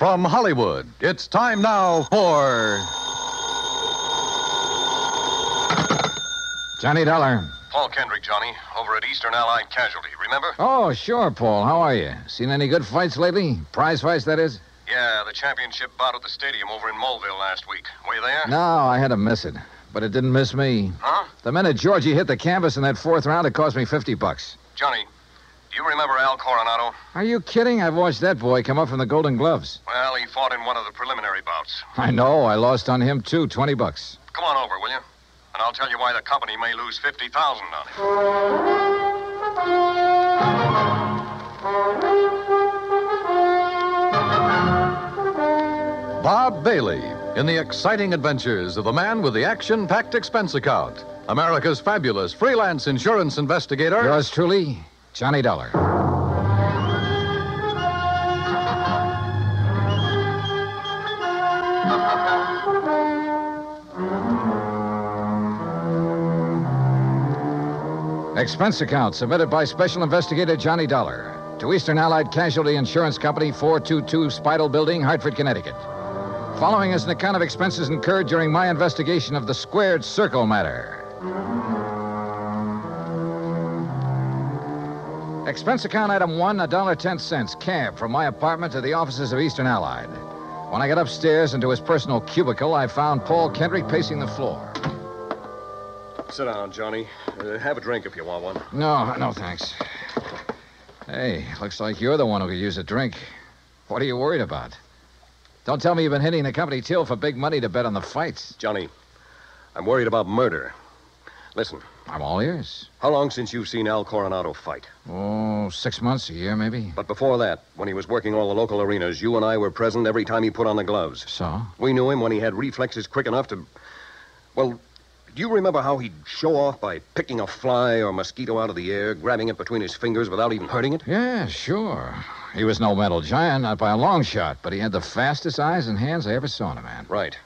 From Hollywood, it's time now for... Johnny Dollar. Paul Kendrick, Johnny, over at Eastern Allied Casualty, remember? Oh, sure, Paul. How are you? Seen any good fights lately? Prize fights, that is? Yeah, the championship bout at the stadium over in Mulville last week. Were you there? No, I had to miss it. But it didn't miss me. Huh? The minute Georgie hit the canvas in that fourth round, it cost me $50. Johnny, do you remember Al Coronado? Are you kidding? I've watched that boy come up from the Golden Gloves. Well, he fought in one of the preliminary bouts. I know. I lost on him, too. $20. Come on over, will you? And I'll tell you why the company may lose $50,000 on it. Bob Bailey in the exciting adventures of the man with the action-packed expense account. America's fabulous freelance insurance investigator. Yours truly, Johnny Dollar. Expense account submitted by Special Investigator Johnny Dollar to Eastern Allied Casualty Insurance Company, 422 Spidal Building, Hartford, Connecticut. Following is an account of expenses incurred during my investigation of the Squared Circle matter. Expense account item 1, $1.10, cab from my apartment to the offices of Eastern Allied. When I got upstairs into his personal cubicle, I found Paul Kendrick pacing the floor. Sit down, Johnny. Have a drink if you want one. No, thanks. Hey, looks like you're the one who could use a drink. What are you worried about? Don't tell me you've been hitting the company till for big money to bet on the fights. Johnny, I'm worried about murder. Listen. I'm all ears. How long since you've seen Al Coronado fight? Oh, 6 months, a year, maybe. But before that, when he was working all the local arenas, you and I were present every time he put on the gloves. So? We knew him when he had reflexes quick enough to... Well, do you remember how he'd show off by picking a fly or mosquito out of the air, grabbing it between his fingers without even hurting it? Yeah, sure. He was no mental giant, not by a long shot, but he had the fastest eyes and hands I ever saw in a man. Right.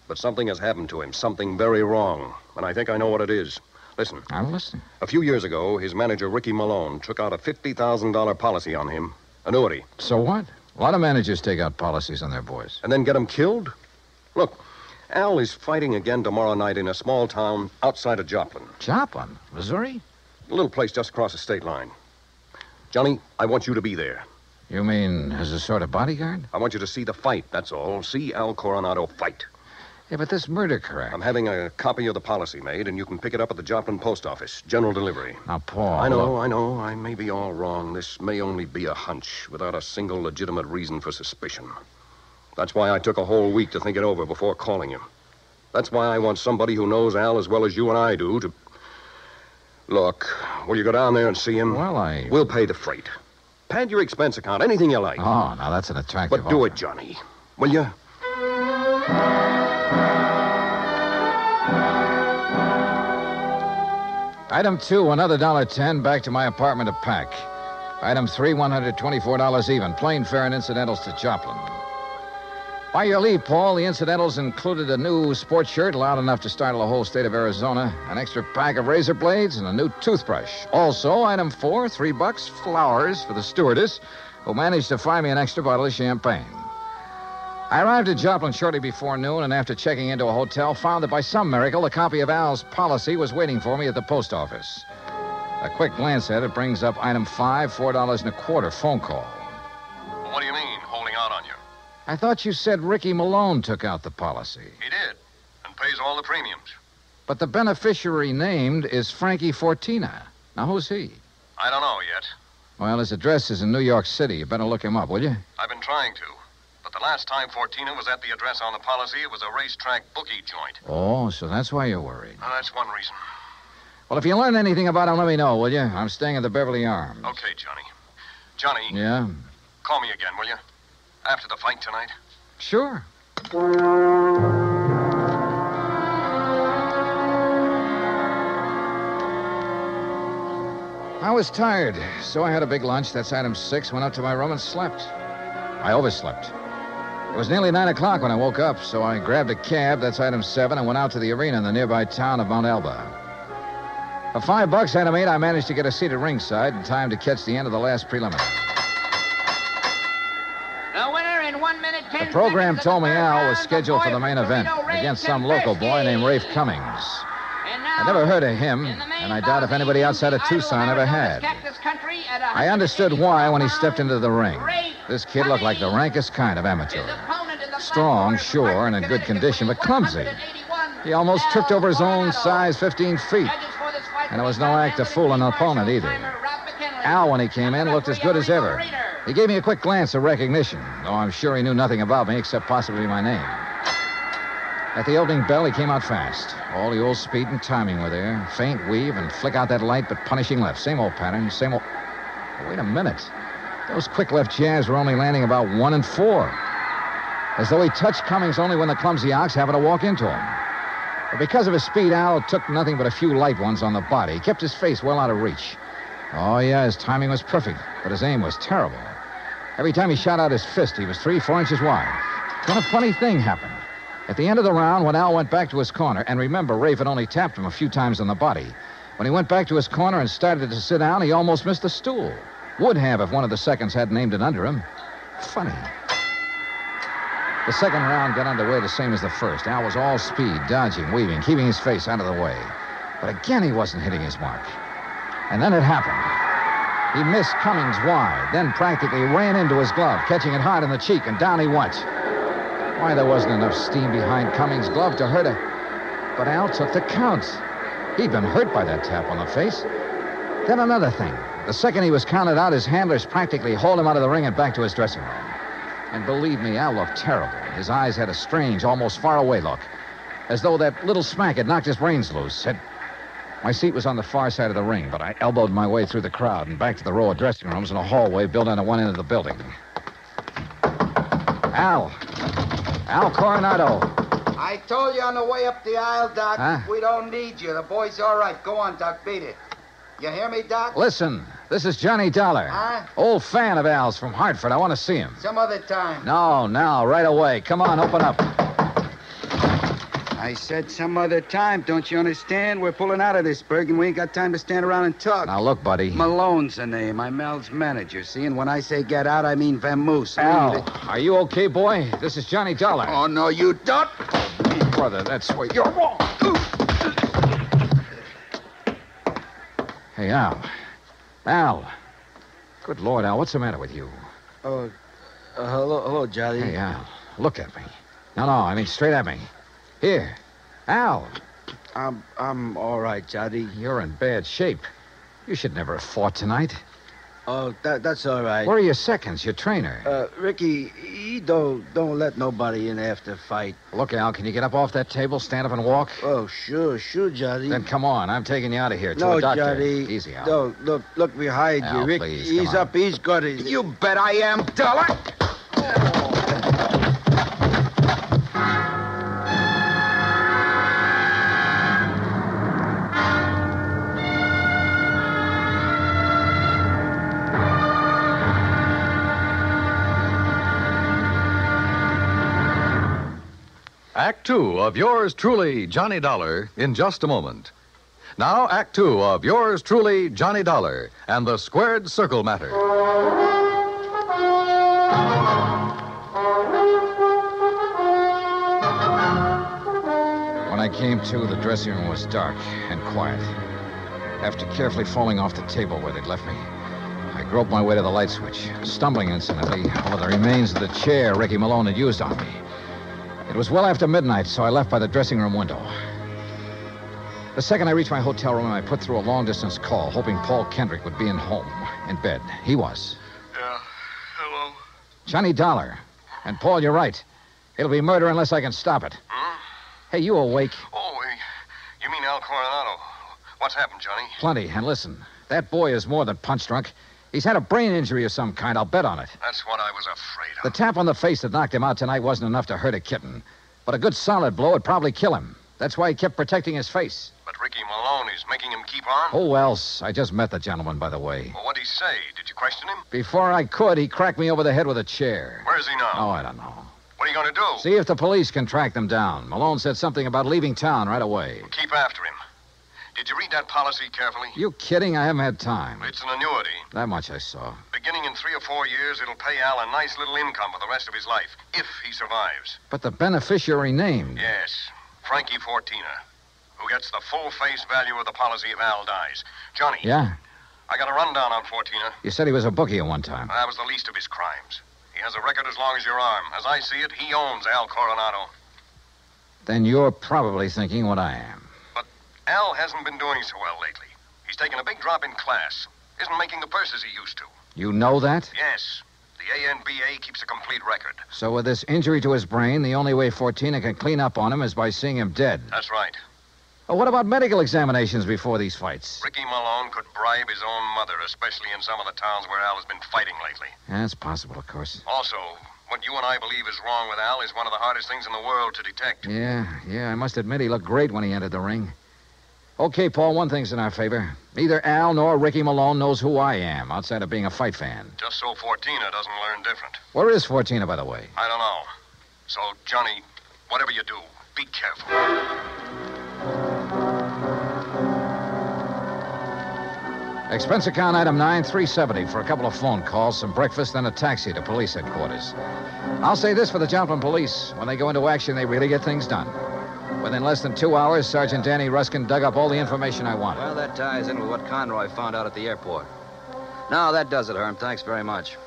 But something has happened to him, something very wrong, and I think I know what it is. Listen. I'm listening. A few years ago, his manager, Ricky Malone, took out a $50,000 policy on him. Annuity. So what? A lot of managers take out policies on their boys. And then get him killed? Look, Al is fighting again tomorrow night in a small town outside of Joplin. Joplin? Missouri? A little place just across the state line. Johnny, I want you to be there. You mean as a sort of bodyguard? I want you to see the fight, that's all. See Al Coronado fight. Yeah, but this murder crack... I'm having a copy of the policy made, and you can pick it up at the Joplin post office. General delivery. Now, Paul... I know. I may be all wrong. This may only be a hunch without a single legitimate reason for suspicion. That's why I took a whole week to think it over before calling you. That's why I want somebody who knows Al as well as you and I do to... Look, will you go down there and see him? Well, We'll pay the freight. Pad your expense account, anything you like. Oh, now that's an attractive But do offer. it, Johnny. Will you? Item 2, another $1.10 back to my apartment to pack. Item 3, $124 even. Plane fare and incidentals to Joplin. By your leave, Paul, the incidentals included a new sports shirt loud enough to startle the whole state of Arizona, an extra pack of razor blades, and a new toothbrush. Also, item 4, $3, flowers for the stewardess, who managed to find me an extra bottle of champagne. I arrived at Joplin shortly before noon, and after checking into a hotel, found that by some miracle, a copy of Al's policy was waiting for me at the post office. A quick glance at it brings up item 5, $4.25 phone call. Well, what do you mean, holding out on you? I thought you said Ricky Malone took out the policy. He did, and pays all the premiums. But the beneficiary named is Frankie Fortina. Now, who's he? I don't know yet. Well, his address is in New York City. You better look him up, will you? I've been trying to. But the last time Fortina was at the address on the policy, it was a racetrack bookie joint. Oh, so that's why you're worried. That's one reason. Well, if you learn anything about him, let me know, will you? I'm staying at the Beverly Arms. Okay, Johnny. Johnny. Yeah? Call me again, will you? After the fight tonight. Sure. I was tired, so I had a big lunch. That's item 6. Went up to my room and slept. I overslept. It was nearly 9 o'clock when I woke up, so I grabbed a cab, that's item 7, and went out to the arena in the nearby town of Mount Alba. For $5, item 8, I managed to get a seat at ringside in time to catch the end of the last preliminary. The winner winner in 1 minute, 10 The program seconds told me of the third Al was round, scheduled for the boy main from event Torino, Rafe against some local boy Kempersky. named Rafe Cummings. And now, I never heard of him, in the main and I doubt if anybody outside of bout the Tucson ever Idaho had. Cactus Country at I understood why when he 184 stepped into the ring. Rafe This kid looked like the rankest kind of amateur. His opponent in the Strong, black corner from sure, and in good Hartford, condition, but clumsy. Connecticut, He almost Al tripped over his own Coronado. size 15 feet. Judges for this fight And it was will no be act to Anthony fool an Marshall, opponent either. timer, Rob McKinley. Al, when he came in, looked as good as ever. He gave me a quick glance of recognition, though I'm sure he knew nothing about me except possibly my name. At the opening bell, he came out fast. All the old speed and timing were there. Faint weave and flick out that light, but punishing left. Same old pattern, same old... Oh, wait a minute. Those quick left jabs were only landing about 1 and 4. As though he touched Cummings only when the clumsy ox happened to walk into him. But because of his speed, Al took nothing but a few light ones on the body. He kept his face well out of reach. Oh, yeah, his timing was perfect, but his aim was terrible. Every time he shot out his fist, he was 3-4 inches wide. Then a funny thing happened. At the end of the round, when Al went back to his corner, and remember, Rafe had only tapped him a few times on the body. When he went back to his corner and started to sit down, he almost missed the stool. Would have if one of the seconds hadn't aimed it under him. Funny. The second round got underway the same as the first. Al was all speed, dodging, weaving, keeping his face out of the way. But again, he wasn't hitting his mark. And then it happened. He missed Cummings wide, then practically ran into his glove, catching it hard in the cheek, and down he went. Why, there wasn't enough steam behind Cummings' glove to hurt her. But Al took the count. He'd been hurt by that tap on the face. Then another thing. The second he was counted out, his handlers practically hauled him out of the ring and back to his dressing room. And believe me, Al looked terrible. His eyes had a strange, almost far-away look, as though that little smack had knocked his brains loose. My seat was on the far side of the ring, but I elbowed my way through the crowd and back to the row of dressing rooms in a hallway built on one end of the building. Al Coronado. I told you on the way up the aisle, Doc. Huh? We don't need you. The boy's all right. Go on, Doc. Beat it. You hear me, Doc? Listen, this is Johnny Dollar. Huh? Old fan of Al's from Hartford. I want to see him. Some other time. No, now, right away. Come on, open up. I said some other time. Don't you understand? We're pulling out of this, Berg, and we ain't got time to stand around and talk. Now, look, buddy. Malone's the name. I'm Al's manager, see? And when I say get out, I mean vamoose. Al, are you okay, boy? This is Johnny Dollar. Oh, no, you don't. Brother, that's where you're wrong. Hey, Al. Al. Good Lord, Al, what's the matter with you? Hello, Johnny. Hey, Al, look at me. No, I mean straight at me. Here. Al. I'm all right, Johnny. You're in bad shape. You should never have fought tonight. Oh, that's all right. Where are your seconds, your trainer? Ricky, he don't let nobody in after fight. Look, Al, can you get up off that table, stand up and walk? Oh, sure, Johnny. Then come on. I'm taking you out of here to No, a doctor. Johnny. Easy, Al. No, look behind Al, you, Rick. please, He's come on. up. He's got it. You bet I am, Dollar. Act Two of yours truly, Johnny Dollar, in just a moment. Now, Act Two of yours truly, Johnny Dollar, and the Squared Circle Matter. When I came to, the dressing room was dark and quiet. After carefully falling off the table where they'd left me, I groped my way to the light switch, stumbling incidentally over the remains of the chair Ricky Malone had used on me. It was well after midnight, so I left by the dressing room window. The second I reached my hotel room, I put through a long-distance call, hoping Paul Kendrick would be in bed. He was. Yeah. Hello? Johnny Dollar. And, Paul, you're right. It'll be murder unless I can stop it. Hmm? Hey, you awake? Oh, you mean Al Coronado. What's happened, Johnny? Plenty. And listen, that boy is more than punch-drunk. He's had a brain injury of some kind. I'll bet on it. That's what I was afraid The of. tap on the face that knocked him out tonight wasn't enough to hurt a kitten. But a good solid blow would probably kill him. That's why he kept protecting his face. But Ricky Malone is making him keep on? Oh, else. I just met the gentleman, by the way. Well, what'd he say? Did you question him? Before I could, he cracked me over the head with a chair. Where's he now? Oh, I don't know. What are you going to do? See if the police can track them down. Malone said something about leaving town right away. Keep after him. Did you read that policy carefully? You kidding? I haven't had time. It's an annuity. That much I saw. Beginning in 3 or 4 years, it'll pay Al a nice little income for the rest of his life, if he survives. But the beneficiary named. Yes, Frankie Fortina, who gets the full face value of the policy if Al dies. Johnny. Yeah? I got a rundown on Fortina. You said he was a bookie at one time. That was the least of his crimes. He has a record as long as your arm. As I see it, he owns Al Coronado. Then you're probably thinking what I am. But Al hasn't been doing so well lately. He's taken a big drop in class. Isn't making the purses he used to. You know that? Yes. The ANBA keeps a complete record. So with this injury to his brain, the only way Fortina can clean up on him is by seeing him dead. That's right. Well, what about medical examinations before these fights? Ricky Malone could bribe his own mother, especially in some of the towns where Al has been fighting lately. Yeah, it's possible, of course. Also, what you and I believe is wrong with Al is one of the hardest things in the world to detect. Yeah, I must admit he looked great when he entered the ring. Okay, Paul, one thing's in our favor. Neither Al nor Ricky Malone knows who I am, outside of being a fight fan. Just so Fortina doesn't learn different. Where is Fortina, by the way? I don't know. So, Johnny, whatever you do, be careful. Expense account item 9, $370 for a couple of phone calls, some breakfast, and a taxi to police headquarters. I'll say this for the Joplin police. When they go into action, they really get things done. Within less than 2 hours, Sergeant Danny Ruskin dug up all the information I wanted. Well, that ties in with what Conroy found out at the airport. Now, that does it, Herm. Thanks very much.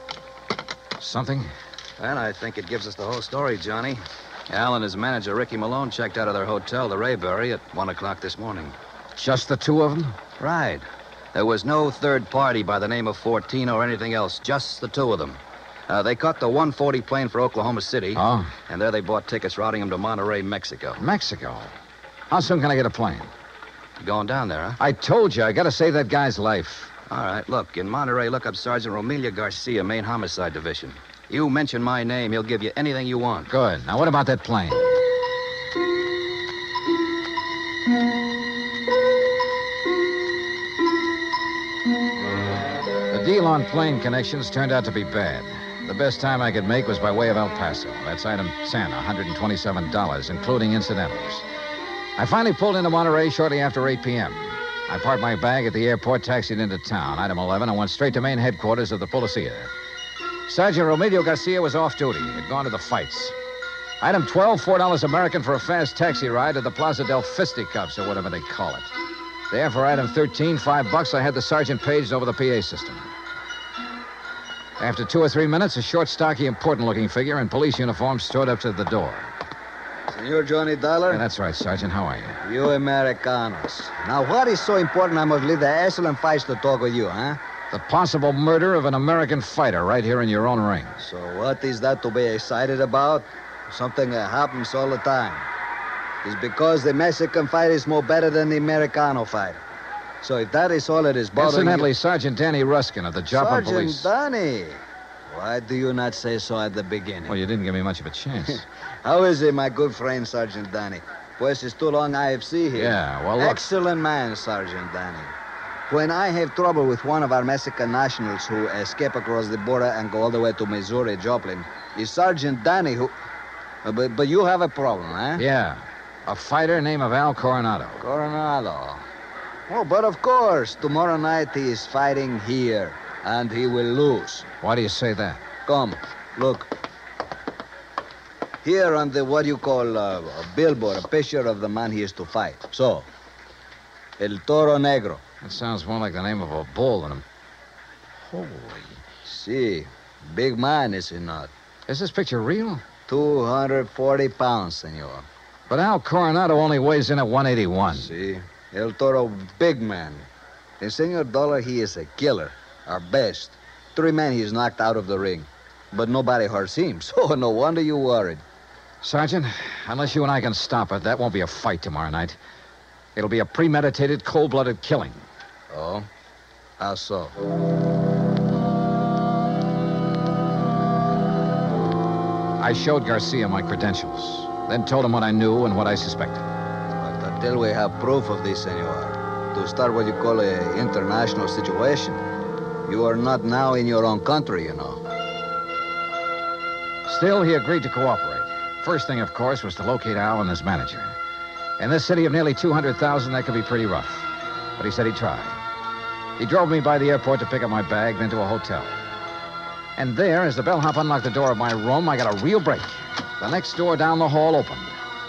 Something? And I think it gives us the whole story, Johnny. Al and his manager, Ricky Malone, checked out of their hotel, the Rayberry, at 1 o'clock this morning. Just the two of them? Right. There was no third party by the name of Fortina or anything else, just the two of them. They caught the 140 plane for Oklahoma City. Oh? And there they bought tickets routing them to Monterrey, Mexico. Mexico? How soon can I get a plane? You going down there, huh? I told you, I gotta save that guy's life. All right, look, in Monterrey, look up Sergeant Romelia Garcia, Main Homicide Division. You mention my name, he'll give you anything you want. Good. Now, what about that plane? The deal on plane connections turned out to be bad. The best time I could make was by way of El Paso. That's item 10, $127, including incidentals. I finally pulled into Monterey shortly after 8 p.m. I parked my bag at the airport, taxied into town. Item 11, and went straight to main headquarters of the Policia. Sergeant Romelio Garcia was off duty. He'd gone to the fights. Item 12, $4 American for a fast taxi ride to the Plaza del Fisticuffs, or whatever they call it. There, for item 13, $5, I had the sergeant paged over the PA system. After 2 or 3 minutes, a short, stocky, important-looking figure in police uniform strode up to the door. Senor Johnny Dollar? Yeah, that's right, Sergeant. How are you? You Americanos. Now, what is so important I must leave the excellent fights to talk with you, huh? The possible murder of an American fighter right here in your own ring. So what is that to be excited about? Something that happens all the time. It's because the Mexican fight is more better than the Americano fight. So if that is all it is bothering Incidentally, you... Sergeant Danny Ruskin of the Joplin Police. Sergeant Danny. Why do you not say so at the beginning? Well, you didn't give me much of a chance. How is it, my good friend, Sergeant Danny? Pues it's too long IFC here. Yeah, well, look. Excellent man, Sergeant Danny. When I have trouble with one of our Mexican nationals who escape across the border and go all the way to Missouri, Joplin, it's Sergeant Danny who... But you have a problem, huh? Yeah. A fighter named Al Coronado. Coronado. Oh, but of course, tomorrow night he is fighting here, and he will lose. Why do you say that? Come, look. Here on the, what you call, a billboard, a picture of the man he is to fight. So, El Toro Negro. That sounds more like the name of a bull than a... Holy... See, big man, is he not? Is this picture real? 240 pounds, senor. But Al Coronado only weighs in at 181. See, El Toro, big man. And Senor Dollar, he is a killer. Our best. 3 men he's knocked out of the ring. But nobody hurts him, so no wonder you worried. Sergeant, unless you and I can stop it, that won't be a fight tomorrow night. It'll be a premeditated, cold-blooded killing. Oh? How so? I showed Garcia my credentials, then told him what I knew and what I suspected. But until we have proof of this, senor, to start what you call an international situation, you are not now in your own country, you know. Still, he agreed to cooperate. First thing, of course, was to locate Al and his manager. In this city of nearly 200,000, that could be pretty rough. but he said he'd try. He drove me by the airport to pick up my bag, then to a hotel. And there, as the bellhop unlocked the door of my room, I got a real break. The next door down the hall opened.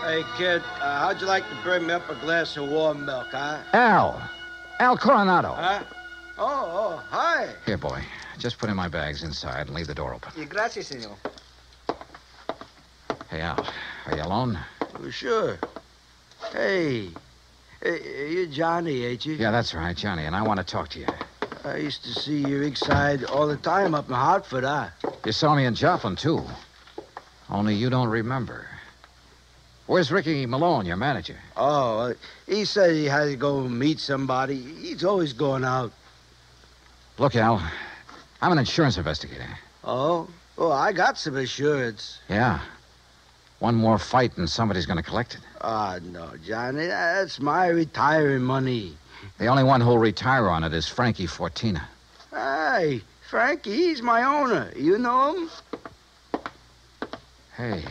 Hey, kid, how'd you like to bring me up a glass of warm milk, huh? Al Coronado. Huh? Oh, hi. Here, boy. Just put in my bags inside and leave the door open. Gracias, senor. Hey, Al, are you alone? Oh, sure. Hey, you're Johnny, ain't you? Yeah, that's right, Johnny, and I want to talk to you. I used to see your rig side all the time up in Hartford, huh? You saw me in Joplin, too. Only you don't remember. Where's Ricky Malone, your manager? Oh, he said he had to go meet somebody. He's always going out. Look, Al, I'm an insurance investigator. Oh? Oh, I got some insurance. Yeah. One more fight and somebody's going to collect it. Ah, no, Johnny, that's my retiring money. The only one who'll retire on it is Frankie Fortina. Hey, Frankie, he's my owner. You know him? Hey,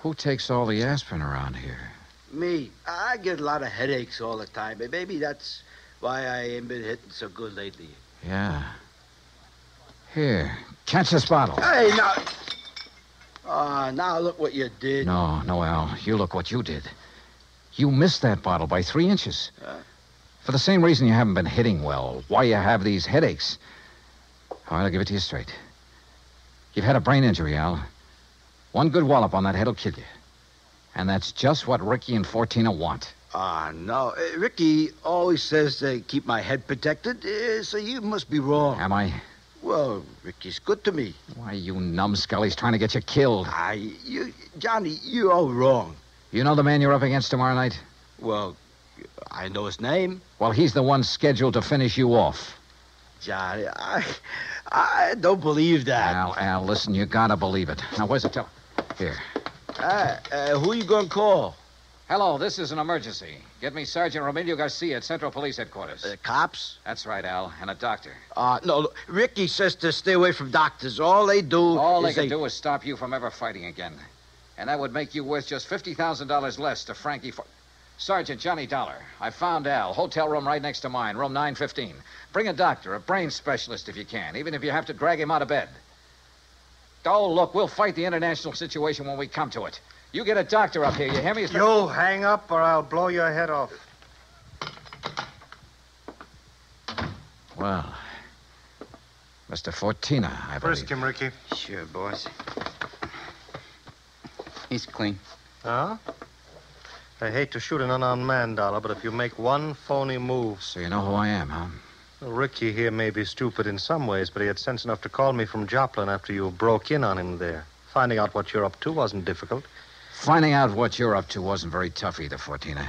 who takes all the aspirin around here? Me. I get a lot of headaches all the time. But maybe that's why I ain't been hitting so good lately. Yeah. Here, catch this bottle. Hey, now... now look what you did. No, Al, you look what you did. You missed that bottle by 3 inches. For the same reason you haven't been hitting well, why you have these headaches. All right, I'll give it to you straight. You've had a brain injury, Al. One good wallop on that head will kill you. And that's just what Ricky and Fortina want. No. Ricky always says to keep my head protected, so you must be wrong. Am I? Well, Ricky's good to me. Why, you numbskull, he's trying to get you killed. Johnny, you're all wrong. You know the man you're up against tomorrow night? Well, I know his name. Well, he's the one scheduled to finish you off. Johnny, I don't believe that. Al, listen, you gotta believe it. Now, where's the Here. Who you gonna call? Hello, this is an emergency. Get me Sergeant Romilio Garcia at Central Police Headquarters. Cops? That's right, Al, and a doctor. No, look, Ricky says to stay away from doctors. All they do do is stop you from ever fighting again. And that would make you worth just $50,000 less to Frankie Sergeant Johnny Dollar. I found Al. Hotel room right next to mine, room 915. Bring a doctor, a brain specialist if you can, even if you have to drag him out of bed. Oh, look, we'll fight the international situation when we come to it. You get a doctor up here, you hear me? You hang up or I'll blow your head off. Well, Mr. Fortina, I believe. Frisk him, Ricky. Sure, boss. He's clean. Huh? I hate to shoot an unarmed man, Dollar, but if you make one phony move... So you know who I am, huh? Well, Ricky here may be stupid in some ways, but he had sense enough to call me from Joplin after you broke in on him there. Finding out what you're up to wasn't difficult. Finding out what you're up to wasn't very tough either, Fortina.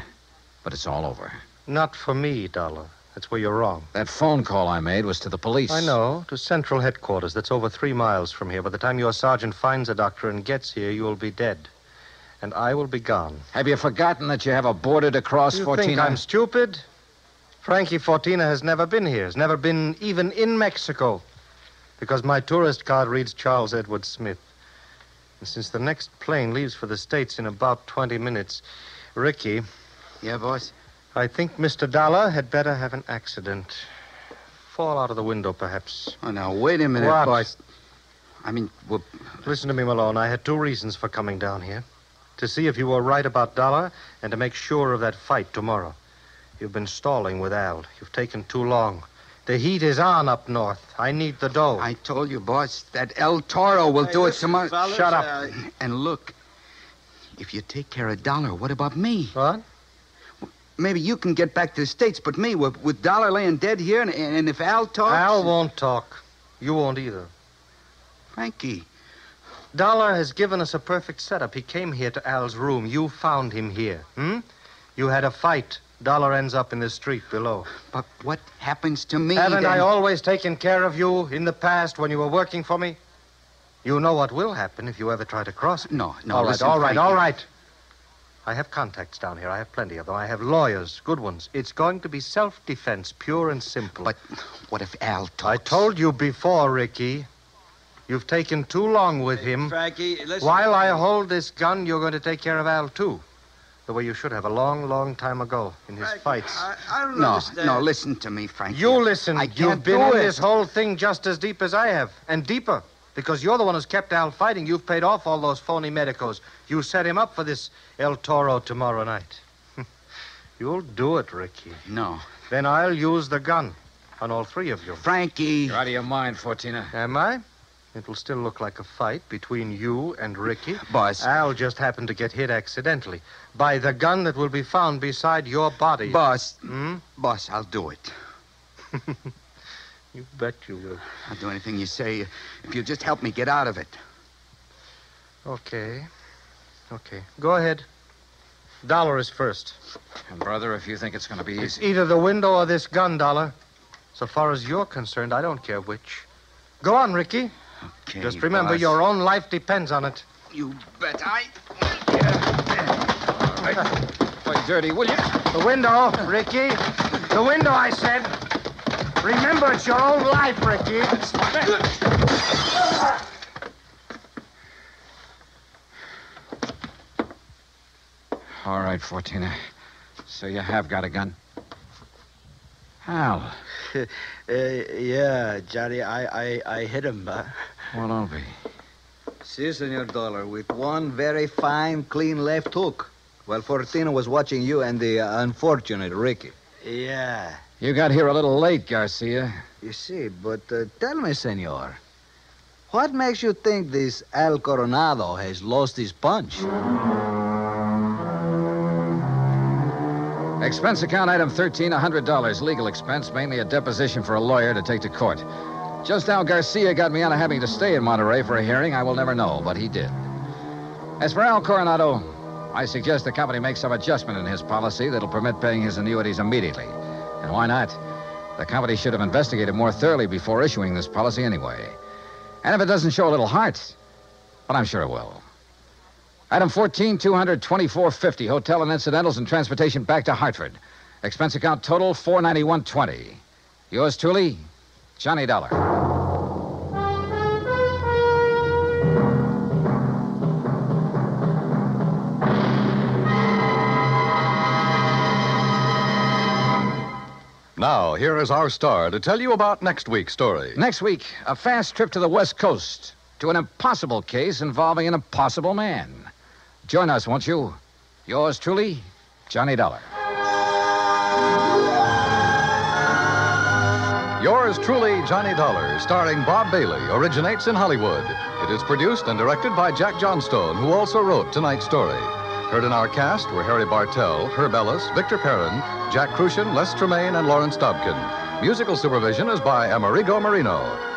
But it's all over. Not for me, Dollar. That's where you're wrong. That phone call I made was to the police. I know, to Central Headquarters. That's over 3 miles from here. By the time your sergeant finds a doctor and gets here, you'll be dead. And I will be gone. Have you forgotten that you have a border to cross, You Fortina? think I'm stupid? Frankie Fortina has never been here. Has never been even in Mexico. Because my tourist card reads Charles Edward Smith. And since the next plane leaves for the States in about 20 minutes, Ricky... Yeah, boss? I think Mr. Dollar had better have an accident. Fall out of the window, perhaps. Oh, now, wait a minute, What? boss. I mean, well... Listen to me, Malone. I had 2 reasons for coming down here. To see if you were right about Dollar and to make sure of that fight tomorrow. You've been stalling with Al. You've taken too long. The heat is on up north. I need the dough. I told you, boss, that El Toro will do it tomorrow. Fellas, Shut up. And look, if you take care of Dollar, what about me? What? Maybe you can get back to the States, but me, with Dollar laying dead here, and if Al talks... Al won't talk. You won't either. Frankie. Dollar has given us a perfect setup. He came here to Al's room. You found him here. You had a fight. Dollar ends up in the street below. But what happens to me Haven't then? I always taken care of you in the past when you were working for me? You know what will happen if you ever try to cross it. No, All listen, right. Frankie. I have contacts down here. I have plenty of them. I have lawyers, good ones. It's going to be self-defense, pure and simple. But what if Al talks? I told you before, Ricky. You've taken too long with him. Frankie, listen... While I hold this gun, you're going to take care of Al, too. The way you should have a long, long time ago in his fights. I don't No, understand. no, listen to me, Frankie. You listen. I You've can't been do in it. this whole thing just as deep as I have, and deeper. Because you're the one who's kept Al fighting. You've paid off all those phony medicos. You set him up for this El Toro tomorrow night. You'll do it, Ricky. No. Then I'll use the gun on all three of you. Frankie. You're out of your mind, Fortina. Am I? It'll still look like a fight between you and Ricky. Boss. Al just happened to get hit accidentally by the gun that will be found beside your body. Boss. Hmm? Boss, I'll do it. You bet you will. I'll do anything you say if you'll just help me get out of it. Okay. Go ahead. Dollar is first. And, brother, if you think it's going to be It's easy. either the window or this gun, Dollar. So far as you're concerned, I don't care which. Go on, Ricky. Okay, Just remember, boss. your own life depends on it. You bet I... Play dirty, will you? The window, Ricky. The window, I said. Remember, it's your own life, Ricky. All right, Fortina. So you have got a gun? Al. Yeah, Johnny, I hit him. Well, don't be. Si, Senor Dollar, with one very fine, clean left hook. While Fortina was watching you and the unfortunate Ricky. Yeah. You got here a little late, Garcia. You see, but tell me, Senor, what makes you think this Al Coronado has lost his punch? Expense account item 13, $100. Legal expense, mainly a deposition for a lawyer to take to court. Just how Garcia got me out of having to stay in Monterey for a hearing, I will never know, but he did. As for Al Coronado, I suggest the company make some adjustment in his policy that'll permit paying his annuities immediately. And why not? The company should have investigated more thoroughly before issuing this policy anyway. And if it doesn't show a little heart, well, I'm sure it will. Item 14, $224.50. Hotel and incidentals and transportation back to Hartford. Expense account total, $491.20. Yours truly, Johnny Dollar. Now, here is our star to tell you about next week's story. Next week, a fast trip to the West Coast to an impossible case involving an impossible man. Join us, won't you? Yours truly, Johnny Dollar. Yours truly, Johnny Dollar, starring Bob Bailey, originates in Hollywood. It is produced and directed by Jack Johnstone, who also wrote tonight's story. Heard in our cast were Harry Bartell, Herb Ellis, Victor Perrin, Jack Crucian, Les Tremaine, and Lawrence Dobkin. Musical supervision is by Amerigo Marino.